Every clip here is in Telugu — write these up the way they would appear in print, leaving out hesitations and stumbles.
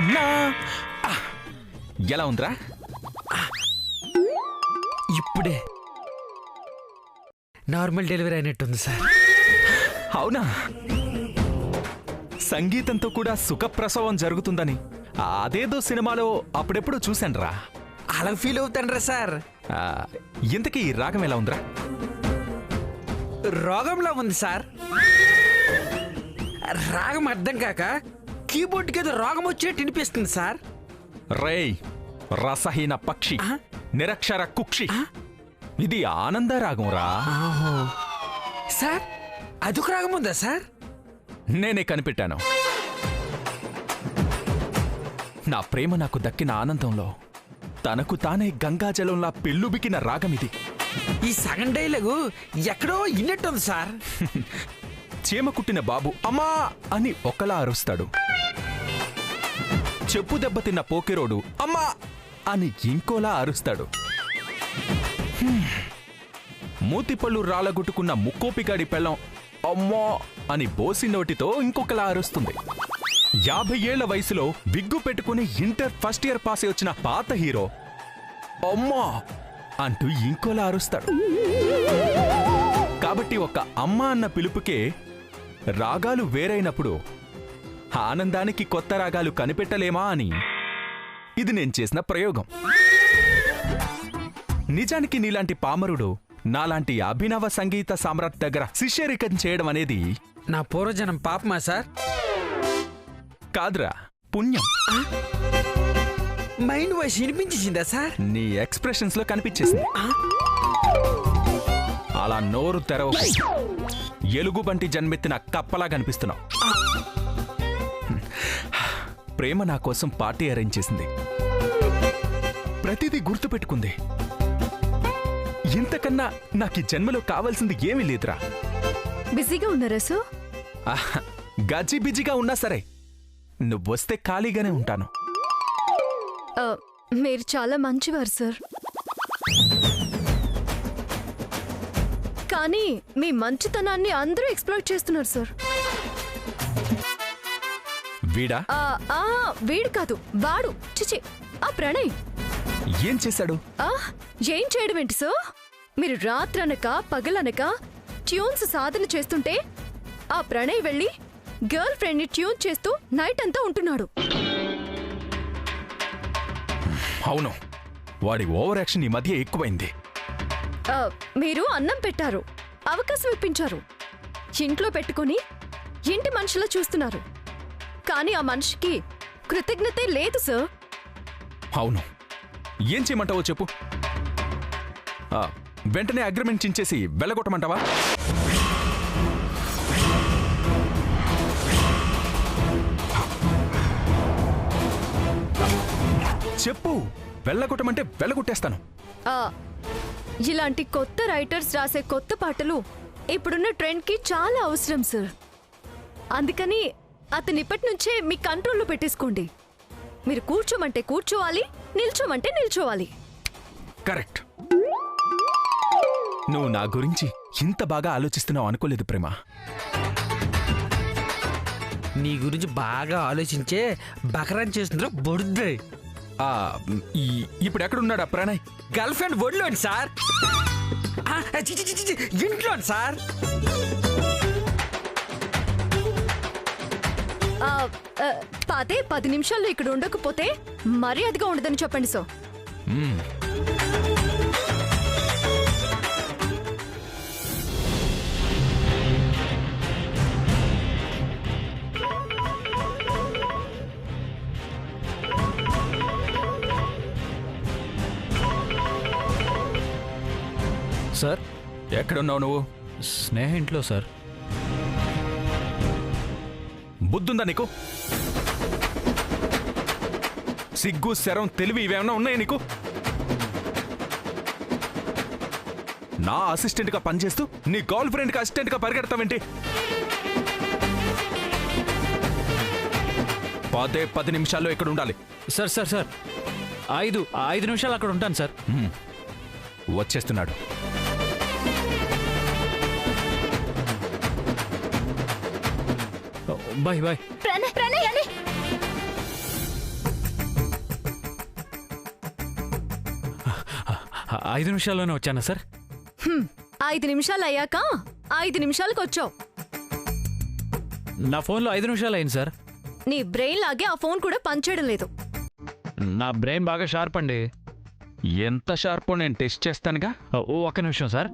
కన్నా ఎలా ఉందిరా? ఇప్పుడే నార్మల్ డెలివరీ అయినట్టుంది సార్. అవునా? సంగీతంతో కూడా సుఖప్రసవం జరుగుతుందని అదేదో సినిమాలో అప్పుడెప్పుడు చూశానురా. అలా ఫీల్ అవుతాండ్రా సార్. ఇంతకీ ఈ రాగం ఎలా ఉందిరా? రోగంలా ఉంది సార్. రాగం అర్థం కాక కీబోర్డ్కి ఏదో రోగం వచ్చేట్టు వినిపిస్తుంది సార్. రేయ్ రసహీన పక్షి, నిరక్షర కుక్షి, ఇది ఆనంద రాగం రా. సార్ అదొక రాగం ఉందా సార్? నేనే కనిపెట్టాను. నా ప్రేమ నాకు దక్కిన ఆనందంలో తనకు తానే గంగాజలంలా పెళ్ళుబికిన రాగమిది. ఈ సగం డైలాగు ఎక్కడో ఇన్నట్టుంది సార్. చీమ కుట్టిన బాబు అమ్మా అని ఒకలా అరుస్తాడు. చెప్పు దెబ్బతిన్న పోకిరోడు అమ్మా అని ఇంకోలా అరుస్తాడు. మూతిపళ్ళు రాలగొట్టుకున్న ముక్కోపిగాడి పెళ్ళం అమ్మా అని బోసి నోటితో ఇంకొకలా అరుస్తుంది. 50 ఏళ్ల వయసులో విగ్గు పెట్టుకుని ఇంటర్ ఫస్ట్ ఇయర్ పాస్ అయి వచ్చిన పాత హీరో అమ్మా అంటూ ఇంకోలా అరుస్తాడు. కాబట్టి ఒక అమ్మ అన్న పిలుపుకే రాగాలు వేరైనప్పుడు ఆనందానికి కొత్త రాగాలు కనిపెట్టలేమా అని ఇది నేను చేసిన ప్రయోగం. నిజానికి నీలాంటి పామరుడు నాలాంటి అభినవ సంగీత సామ్రాట్ దగ్గర శిష్యరికం చేయడం అనేది నా పూర్వజనం పాపమా సార్? కాదురా, పుణ్యం. మైండ్ వాయిస్ వినిపించిందా సార్? నీ ఎక్స్ప్రెషన్స్ లో కనిపించేసింది. అలా నోరు తెరవ ఎలుగుబంటి జన్మెత్తిన కప్పలా కనిపిస్తున్నావు. ప్రేమ నా కోసం పార్టీ అరేంజ్ చేసింది. ప్రతిదీ గుర్తుపెట్టుకుంది. ఇంతకన్నా నాకు ఈ జన్మలో కావాల్సింది ఏమీ లేదురా. బిజీగా ఉన్నారా సార్? గజ్జి బిజీగా ఉన్నా సరే నువ్వొస్తే ఖాళీగానే ఉంటాను. మీరు చాలా మంచివారు సార్. కానీ మీ మంచితనాన్ని అందరూ ఎక్స్ప్లోర్ చేస్తున్నారు సార్. వీడా? వీడు కాదు, వాడు. చిచి, ఆ ప్రణయ్. ఏం చేశాడు? ఏం చేయడం ఏంటి సార్? మీరు రాత్రనక పగలనక ట్యూన్స్ సాధన చేస్తుంటే ఆ ప్రణయ్ వెళ్ళి గర్ల్ ఫ్రెండ్ ని ట్యూన్ చేస్తూ నైట్ అంతా ఉంటున్నాడు. అవును, వాడి ఓవర్ యాక్షన్ ఈ మధ్య ఎక్కువైంది. మీరు అన్నం పెట్టారు, అవకాశం ఇప్పించారు, ఇంట్లో పెట్టుకుని ఇంటి మనుషులా చూస్తున్నారు. కానీ ఆ మనిషికి కృతజ్ఞతే లేదు సార్. అవును, ఏం చేయమంటావో చెప్పు. వెంటనే అగ్రిమెంట్ చించేసి వెళ్ళగొట్టమంటావా? చెప్పు, వెళ్ళగొట్టమంటే వెళ్ళగొట్టేస్తాను. ఇలాంటి కొత్త రైటర్స్ రాసే కొత్త పాటలు ఇప్పుడున్న ట్రెండ్ కి చాలా అవసరం సార్. అందుకని అతని ఇప్పటి నుంచే మీ కంట్రోల్లో పెట్టేసుకోండి. మీరు కూర్చోమంటే కూర్చోవాలి, నిల్చోమంటే నిల్చోవాలి. కరెక్ట్. నువ్వు నా గురించి ఇంత బాగా ఆలోచిస్తున్నావు అనుకోలేదు ప్రేమ. నీ గురించి బాగా ఆలోచించే బకరాన్ చేస్తుందో బొడుద్ది. ఇప్పుడు ఎక్కడున్నాడా ప్రణయ్? గర్ల్ ఫ్రెండ్ ఒడిలోండి సార్. ఇంట్లో సార్. అదే 10 నిమిషాల్లో ఇక్కడ ఉండకపోతే మర్యాదగా ఉండదని చెప్పండి సో. సార్, ఎక్కడున్నావు నువ్వు? స్నేహ ఇంట్లో సార్. బుద్ధుందా నీకు? సిగ్గు శరం తెలివి ఇవేమన్నా ఉన్నాయా నీకు? నా అసిస్టెంట్ గా పనిచేస్తూ నీ గర్ల్ ఫ్రెండ్ కి అసిస్టెంట్ గా పరిగెడతావేంటి? 10 నిమిషాల్లో ఇక్కడ ఉండాలి. సార్ సార్ సార్ 5 నిమిషాలు అక్కడ ఉంటాను సార్. వచ్చేస్తున్నాడు. Bye bye. 5 నిమిషాల్లోనే వచ్చానా సార్? 5 నిమిషాలు అయ్యాక 5 నిమిషాలకు వచ్చావు. నా ఫోన్లో 5 నిమిషాలు అయింది సార్. నీ బ్రెయిన్ లాగే ఆ ఫోన్ కూడా పనిచేయడం లేదు. నా బ్రెయిన్ బాగా షార్ప్ అండి. ఎంత షార్పో నేను టెస్ట్ చేస్తానుగా. ఒక్క నిమిషం సార్.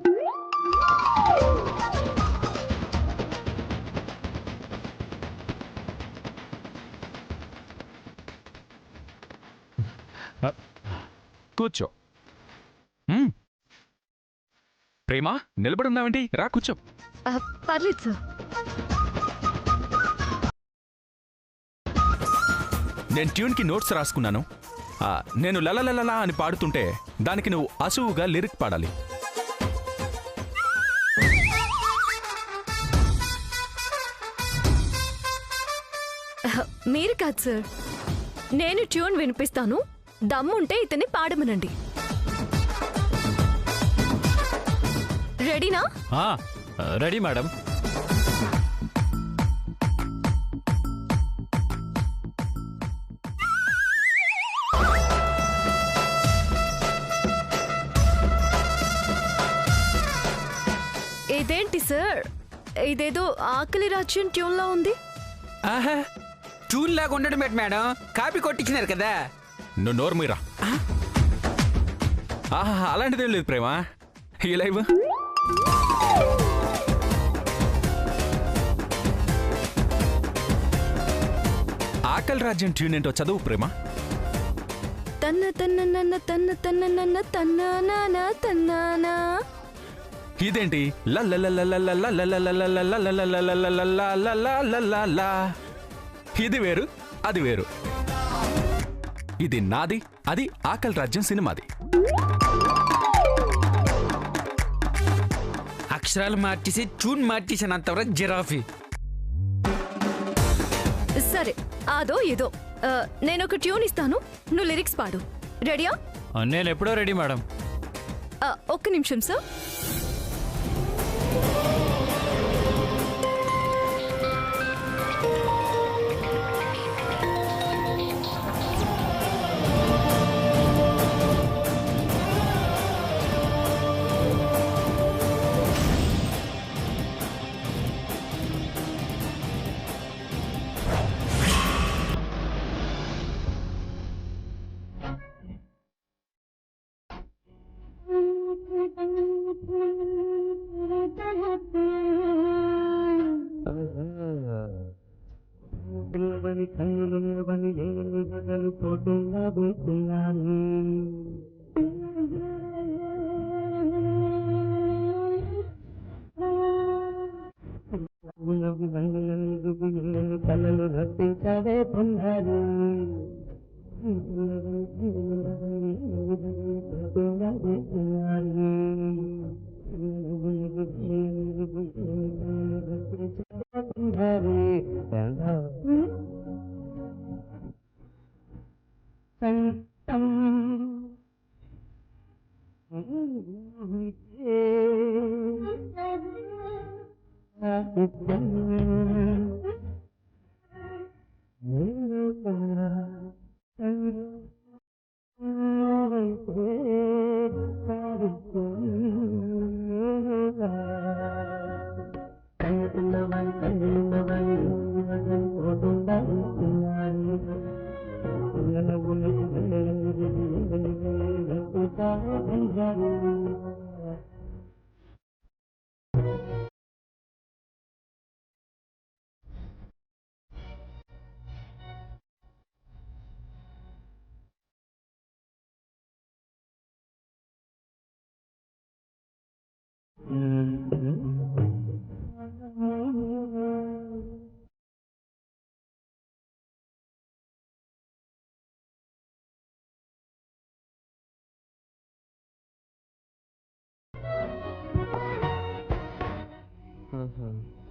కూర్చో. ప్రేమ, నిలబడున్నావేంటి? రా కూర్చో. పర్లేదు సార్. నేను ట్యూన్కి నోట్స్ రాసుకున్నాను. నేను లలలలలా అని పాడుతుంటే దానికి నువ్వు అసువుగా లిరిక్ పాడాలి. మీరు కాదు సార్, నేను ట్యూన్ వినిపిస్తాను, దమ్ముంటే ఇతన్ని పాడమనండి. రెడీనా? Ready madam. ఇదేంటి సార్, ఇదేదో ఆకలి రాజ్యం ట్యూన్లా ఉంది. ఆహా, ట్యూన్ లాగా ఉండడం ఏంటి మేడం? కాపీ కొట్టించినారు కదా. నువ్వు నోరు మీరా. అలాంటిదేం లేదు ప్రేమ. ఈ లైవ్ ఆకలి రాజ్యం ట్యూన్ ఏంటో చదువు ప్రేమ. తన్న తన్న నన్న తన్న తన్న నన్న తన్నా నానా తన్నానా. ఇదేంటి? ఇది వేరు, అది వేరు. ఇది నాది, అది ఆకలి రాజ్యం సినిమాది. అక్షరాలు మార్చేసి ట్యూన్ మార్చేసానంతవరకు జిరాఫీ. సరే, అదో ఇదో. నేను ఒక ట్యూన్ ఇస్తాను, నువ్వు లిరిక్స్ పాడు. రెడీయా? నేను ఎప్పుడో రెడీ మేడం. ఒక్క నిమిషం సార్.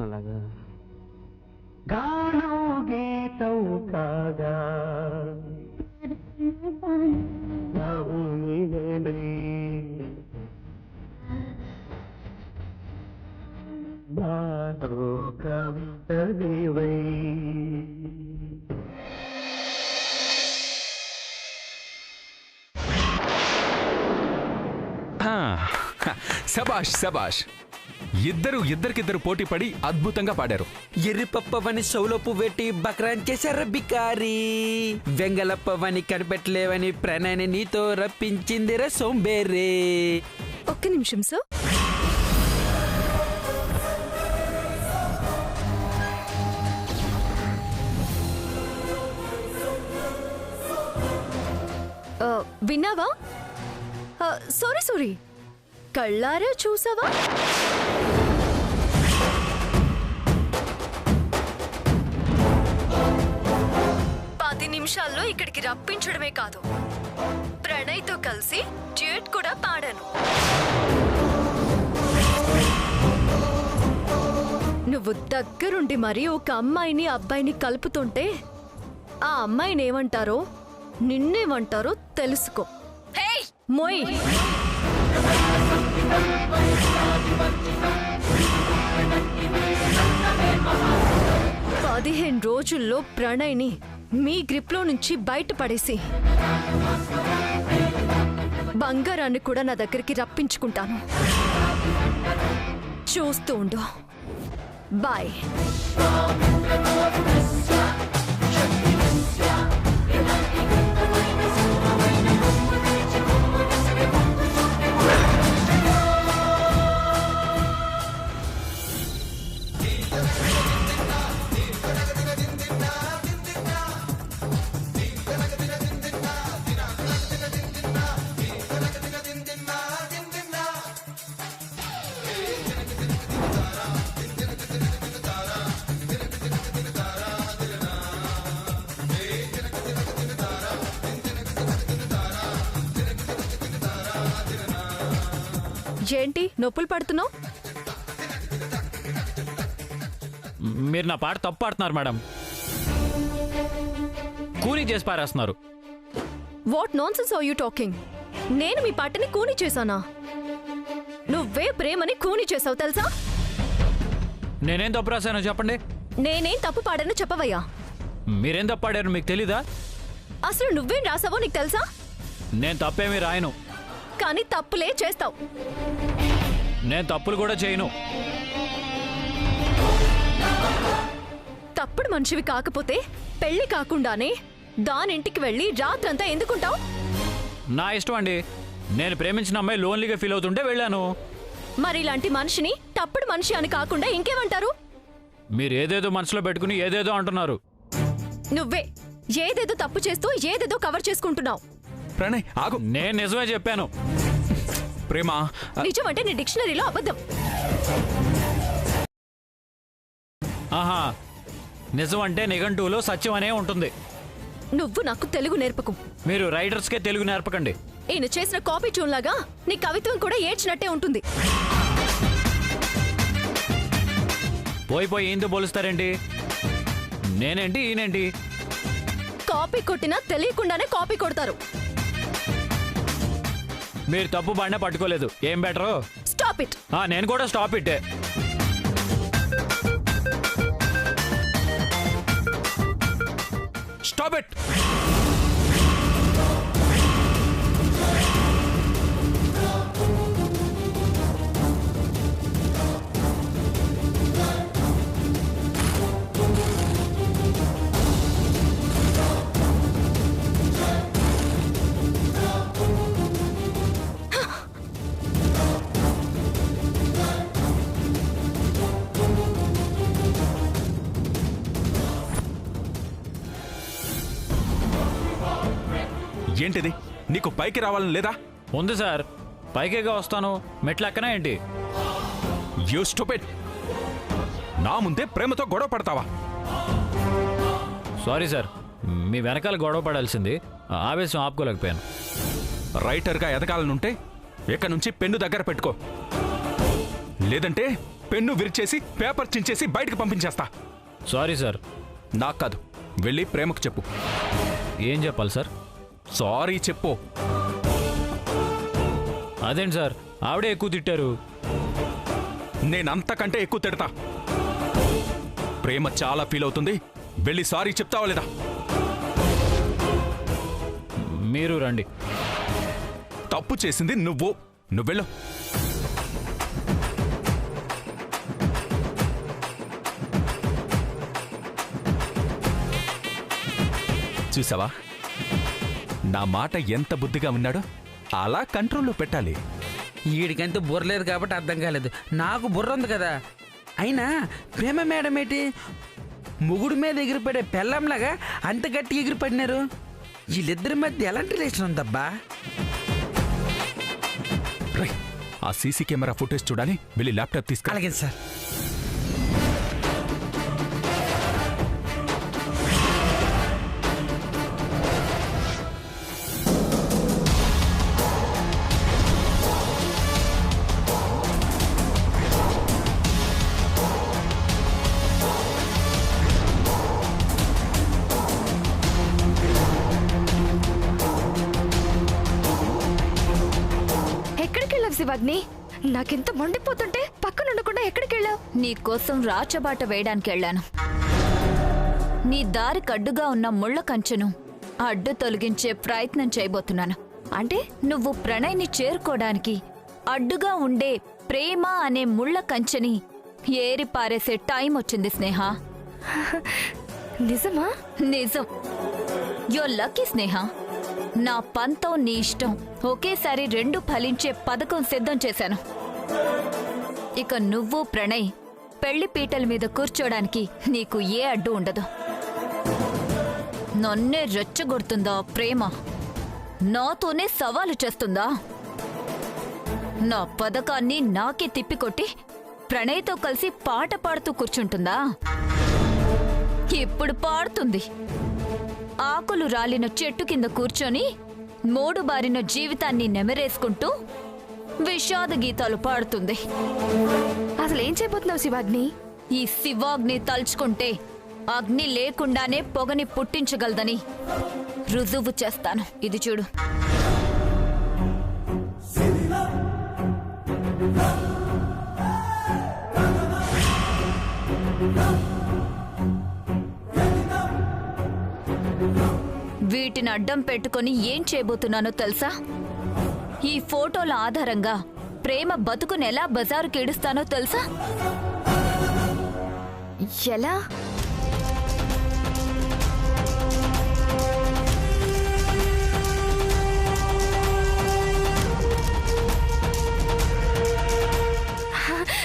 అలాగా గానం గీతం కాగా కవితవై శబాష్ శబాష్. ఇద్దరికిద్దరు పోటీ పడి అద్భుతంగా పాడారు. ఎర్రిపప్పవని సౌలోపు పెట్టి బకరాన్ చేశారు బికారి. వెంగళప్పవని కనిపెట్టలేవని ప్రణయని నీతో రప్పించిందిరా సోంబేరే. ఒక్క నిమిషం సార్. విన్నావా? సారీ, కళ్ళారా చూసావా? నిమిషాల్లో ఇక్కడికి రప్పించడమే కాదు, ప్రణయ్తో కలిసి డ్యూయట్ కూడా పాడాను. నువ్వు దగ్గరుండి మరి ఒక అమ్మాయిని అబ్బాయిని కలుపుతుంటే ఆ అమ్మాయిని ఏమంటారో నిన్నేమంటారో తెలుసుకో. మోయ్. 15 రోజుల్లో ప్రణయ్ని మీ గ్రిప్లో నుంచి బయటపడేసి బంగారాన్ని కూడా నా దగ్గరికి రప్పించుకుంటాను. చూస్తూ ఉండు. బాయ్. ఏంటి నొప్పులు పడుతున్నావు? మీరు నా పాట తప్పు పాడుతున్నారు మేడం. కూలీ చేసి పారేస్తున్నారు. What nonsense are you talking? నేను మీ పాటని కూని చేశానా? నువ్వే ప్రేమని కూని చేసావు తెలుసా? నేనేం తప్పు రాశానో చెప్పండి. నేనేం తప్పు పాడానో చెప్పవయ్యా. మీరేం తప్పు పాడారు మీకు తెలీదా? అసలు నువ్వేం రాసావో నీకు తెలుసా? నేను తప్పేమీ రాయను. కానీ తప్పులే చేస్తావు. నేను తప్పులు కూడా చేయను. తప్పుడు మనిషివి కాకపోతే పెళ్లి కాకుండానే దానింటికి వెళ్ళి రాత్రంతా ఎందుకుంటావు? నా ఇష్టం అండి. నేను ప్రేమించిన అమ్మాయి లోన్లీగా ఫీల్ అవుతుంటే వెళ్ళాను. మరి ఇలాంటి మనిషిని తప్పుడు మనిషి అని కాకుండా ఇంకేమంటారు? మీరు ఏదేదో మనసులో పెట్టుకుని ఏదేదో అంటున్నారు. నువ్వే ఏదేదో తప్పు చేస్తూ ఏదేదో కవర్ చేసుకుంటున్నావు. ప్రణయ్ ఆగు. నేను నిజమే చెప్పాను. ప్రేమ నిజం అంటే నీ డిక్షనరీలో అబద్ధం. ఆహా, నిజం అంటే నిఘంటువులో సత్యం అనే ఉంటుంది. నువ్వు నాకు తెలుగు నేర్పకు. మీరు రైటర్స్కే తెలుగు నేర్పకండి. ఈయన చేసిన కాపీ ట్యూన్ లాగా నీ కవిత్వం కూడా ఏడ్చినట్టే ఉంటుంది. పోయి ఏందో పోలుస్తారేంటి? నేనేంటి ఈయనేంటి? కాపీ కొట్టినా తెలియకుండానే కాపీ కొడతారు. మీరు తప్పు బాడినా పట్టుకోలేదు. ఏం బెటరు? Stop it. నేను కూడా స్టాప్ ఇట్టే. Stop it. ఏంటిది? నీకు పైకి రావాలని లేదా? ఉంది సార్, పైకేగా వస్తాను. మెట్లెక్కనా ఏంటి? You stupid. నా ముందే ప్రేమతో గొడవ పడతావా? సారీ సార్, మీ వెనకాల గొడవ పడాల్సింది. ఆవేశం ఆపుకోలేకపోయాను. రైటర్గా ఎదగాలనుంటే ఇక నుంచి పెన్ను దగ్గర పెట్టుకో. లేదంటే పెన్ను విరిచేసి పేపర్ చించేసి బయటకు పంపించేస్తా. Sorry sir. నాకు కాదు, వెళ్ళి ప్రేమకు చెప్పు. ఏం చెప్పాలి సార్? సారీ చెప్పు. అదేంటి సార్, ఆవిడే ఎక్కువ తిట్టారు. నేనంతకంటే ఎక్కువ తిడతా. ప్రేమ చాలా ఫీల్ అవుతుంది. వెళ్ళి సారీ చెప్తావా లేదా? మీరు రండి. తప్పు చేసింది నువ్వు, నువ్వెళ్ళు. చూసావా, నా మాట ఎంత బుద్ధిగా ఉన్నాడో అలా కంట్రోల్లో పెట్టాలి. వీడికంటే బుర్ర లేదు కాబట్టి అర్థం కాలేదు. నాకు బుర్ర ఉంది కదా. అయినా ప్రేమ మేడం ఏంటి ముగుడు మీద ఎగిరిపడే పెళ్ళంలాగా అంత గట్టి ఎగిరిపడినారు? వీళ్ళిద్దరి మధ్య ఎలాంటి రిలేషన్ ఉందబ్బా? రేయ్, ఆ సీసీ కెమెరా ఫుటేజ్ చూడాలి. వెళ్ళి ల్యాప్టాప్ తీసుకురా. అలాగే సార్. శివాగ్ని, నాకెంత మండిపోతుంటే పక్కన ఉండకుండా ఎక్కడికి వెళ్ళావు? నీకోసం రాచబాట వేయడానికి వెళ్ళాను. నీ దారి కడ్డుగా ఉన్న ముళ్ళ కంచెను అడ్డు తొలగించే ప్రయత్నం చేయబోతున్నాను. అంటే నువ్వు ప్రణయ్ని చేరుకోవడానికి అడ్డుగా ఉండే ప్రేమ అనే ముళ్ళ కంచెని ఏరి పారేసే టైం వచ్చింది స్నేహ. నిజమా? నిజం. యో లక్కీ స్నేహ. నా పంతం నీ ఇష్టం ఒకేసారి రెండు ఫలించే పథకం సిద్ధం చేశాను. ఇక నువ్వు ప్రణయ్ పెళ్లి పీటల మీద కూర్చోడానికి నీకు ఏ అడ్డు ఉండదు. నన్నే రెచ్చగొడుతుందా ప్రేమ? నాతోనే సవాలు చేస్తుందా? నా పథకాన్ని నాకే తిప్పికొట్టి ప్రణయ్తో కలిసి పాట పాడుతూ కూర్చుంటుందా? ఇప్పుడు పాడుతుంది. ఆకులు రాలిన చెట్టు కింద కూర్చొని మోడు బారిన జీవితాన్ని నెమరేసుకుంటూ విషాద గీతాలు పాడుతుంది. అసలేం చేయబోతున్నావు శివాగ్ని? ఈ శివాగ్ని తలుచుకుంటే అగ్ని లేకుండానే పొగని పుట్టించగలదని రుజువు చేస్తాను. ఇది చూడు. వీటిని అడ్డం పెట్టుకొని ఏం చేయబోతున్నానో తెలుసా? ఈ ఫోటోల ఆధారంగా ప్రేమ బతుకుని ఎలా బజారుకి ఈడుస్తానో తెలుసా? ఎలా?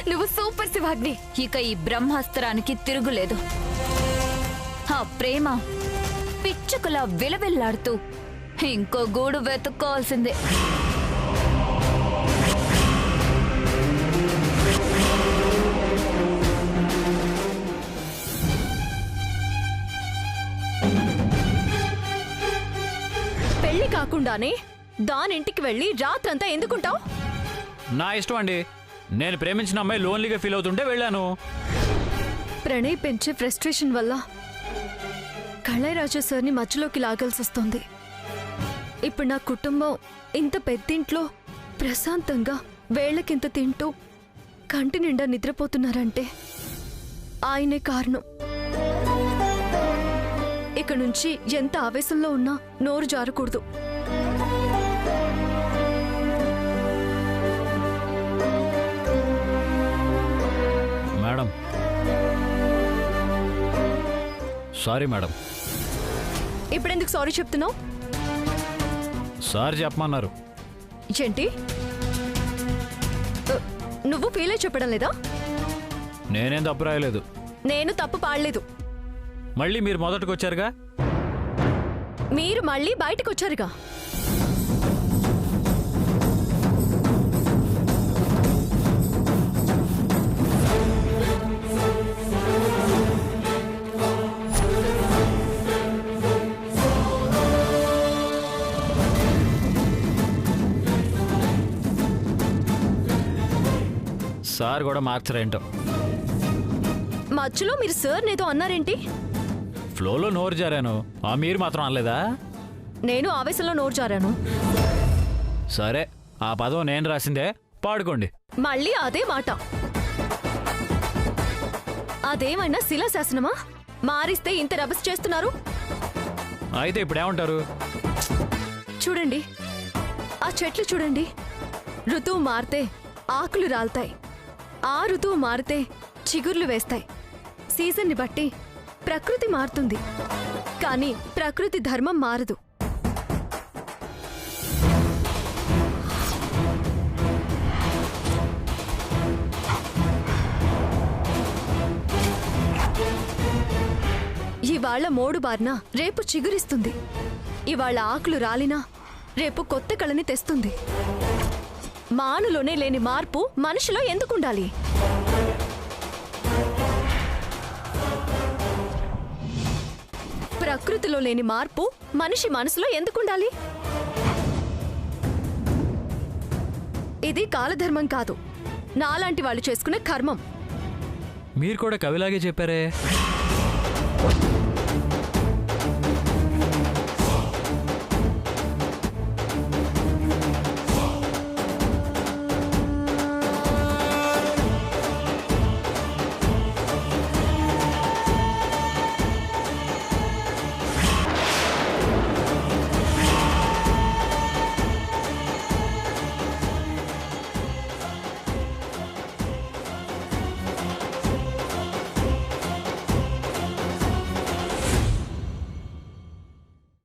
నువ్వు సూపర్ శివాగ్ని. ఇక ఈ బ్రహ్మాస్త్రానికి తిరుగులేదు. ఆ ప్రేమ పిచ్చుకలా విలవిల్లాడుతూ ఇంకో గూడు వెతుక్కోవాల్సిందే. పెళ్లి కాకుండానే దానింటికి వెళ్ళి రాత్రంతా ఎందుకుంటావు? నా ఇష్టం అండి. నేను ప్రేమించిన అమ్మాయి లోన్లీగా ఫీల్ అవుతుంటే వెళ్ళాను. ప్రణయ్ పెంచే ఫ్రస్ట్రేషన్ వల్ల కళైరాజు సార్ని మధ్యలోకి లాగాల్సి వస్తుంది. ఇప్పుడు నా కుటుంబం ఇంత పెద్దింట్లో ప్రశాంతంగా వేళ్లకింత తింటూ కంటి నిండా నిద్రపోతున్నారంటే ఆయనే కారణం. ఇక నుంచి ఎంత ఆవేశంలో ఉన్నా నోరు జారకూడదు. Madam, sorry madam. ఇప్పుడెందుకు సారీ చెప్తున్నావు? సారీ చెప్పమన్నారు. ఏంటి? నువ్వు ఫీల్ అయి చెప్పడం లేదా? నేనేం తప్పు రాయలేదు. నేను తప్పు పాడలేదు. మళ్ళీ మీరు మొదటికి వచ్చారుగా. మీరు మళ్ళీ బయటకు వచ్చారుగా. సార్ కూడా మార్చరేంటో. మధ్యలో మీరు సార్ నేదో అన్నారేంటి? ఫ్లోలో నోరు జారాను. ఆ మీరు మాత్రం అనలేదా? నేను ఆవేశంలో నోరు జారాను. సరే, ఆ పదం నేను రాసిందే, పాడుకోండి. మళ్ళీ అదే మాట. అదేమైనా శిలాశాసనమా? మారిస్తే ఇంత రభస చేస్తున్నారు. అయితే ఇప్పుడు ఏమంటారు? చూడండి, ఆ చెట్లు చూడండి. ఋతువు మారితే ఆకులు రాలుతాయి, ఆ ఋతువు మారితే చిగుర్లు వేస్తాయి. సీజన్ని బట్టి ప్రకృతి మారుతుంది, కానీ ప్రకృతి ధర్మం మారదు. ఇవాళ మోడు బారినా రేపు చిగురిస్తుంది, ఇవాళ ఆకులు రాలినా రేపు కొత్త కళని తెస్తుంది. మానులోనే లేని మార్పు మనిషిలో ఎందుకుండాలి? ప్రకృతిలో లేని మార్పు మనిషి మనసులో ఎందుకుండాలి? ఇది కాలధర్మం కాదు, నాలాంటి వాళ్ళు చేసుకునే కర్మం. మీరు కూడా కవిలాగే చెప్పారే.